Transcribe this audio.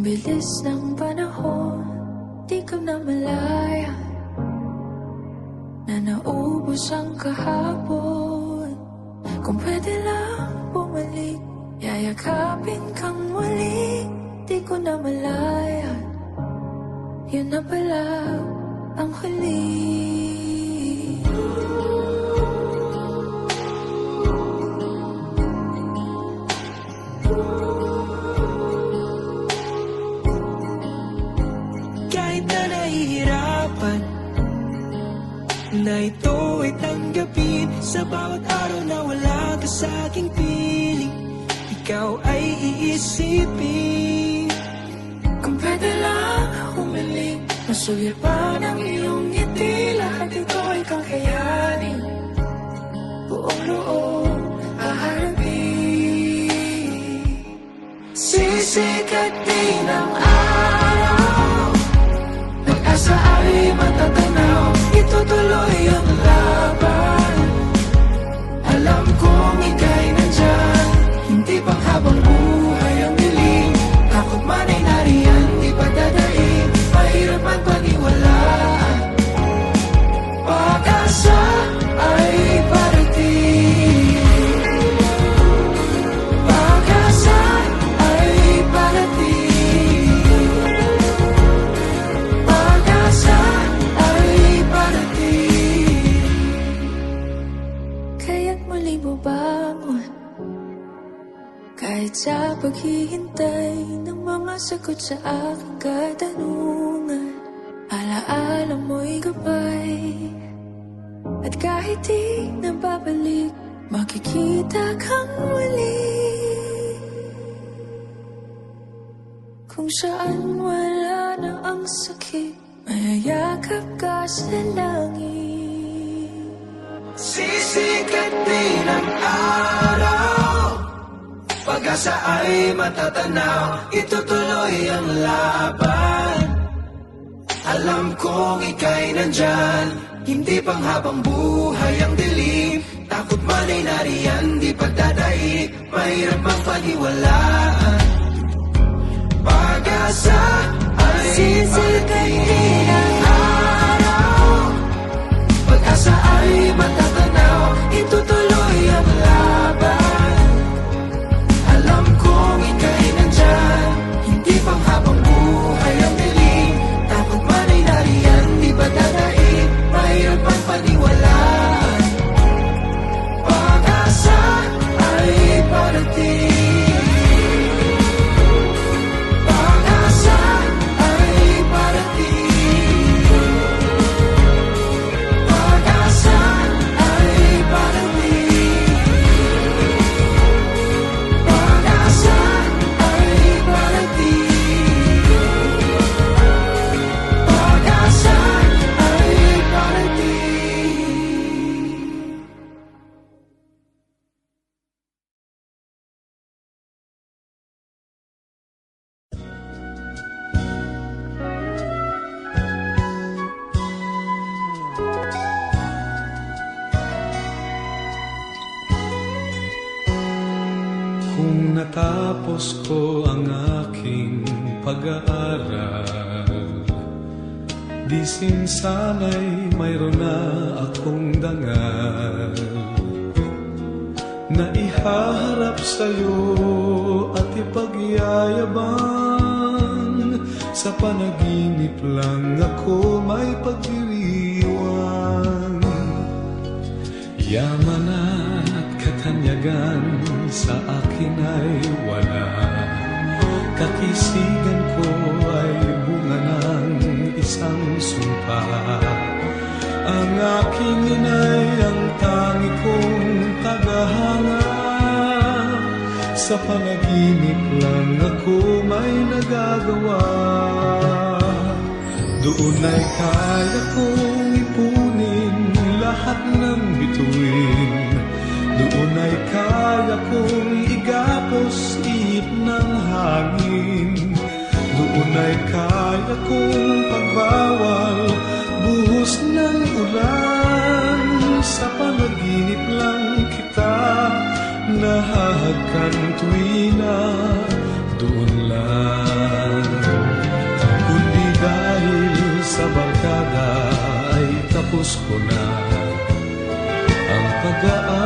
bilis ng panahon, di ko na malaya na naubos ang kahapon. Kung pwede lang bumalik, yayakapin kang muli, di ko na malaya, yun na pala ang huli. Kahit na nahihirapan, na ito ay tanggapin, sa bawat araw na wala ka sa aking piling, ikaw ay iisipin. Kung pwede lang humiling, masuya pa ng iyong ngiti, lahat ito ay kakayanin, buong loob haharapin. Sisikat din ang araw, pag-asa ay matatanaw, itutuloy ang laban. Alam kong ika'y nandyan, hindi pang habang buhay ang dilim, takot man ay nariyan, di pa dadaig, mahirap man paniwalaan, pag-asa ay parating. Pag-asa ay parating. Pag-asa ay parating. Kaya't muli bubangon, kahit sa paghihintay ng mga sagot sa aking katanungan. Alaala mo'y gabay, at kahit di nababalik, makikita kang muli. Kung saan wala na ang sakit, mayayakap ka sa langit. Sisikat din ang araw, pag-asa ay matatanaw, itutuloy ang laban. Alam kong ika'y nandyan, hindi pang habang buhay ang dilim, takot man ay nariyan, di pagdadaig, mahirap mang paniwalaan, pag-asa ay Sisikat din ang araw, pag-asa ay matatanaw, itutuloy ang laban. Alam kong ika'y nandyan, hindi pang habang buhay ang dilim, takot man ay nariyan, di ba dadaig, mahirap ang paniwalaan, pag-asa ay parating. Pag-asa ay parating. Pag-asa ay parating. Pag-asa ay parating. Pag-asa ay parating. Kung natapos ko ang aking pag-aaral, di sana'y mayroon na akong dangal na ihaharap sa'yo at ipagyayabang. Sa panaginip lang ako may pagdiriwang, yaman at katanyagan sa akin ay wala. Kakisigan ko ay bunga ng isang sumpa. Ang aking inay ang tangi kong tagahanga. Sa panaginip lang ako may nagagawa. Doon ay kaya kong ipunin lahat ng bituin. Doon ay kaya kong igapos ihip ng hangin. Doon ay kaya kong pagbawal buhos ng ulan. Sa panaginip lang kita nahahagkan tuwina, doon lang. tinatapos ko na ang pag-aaral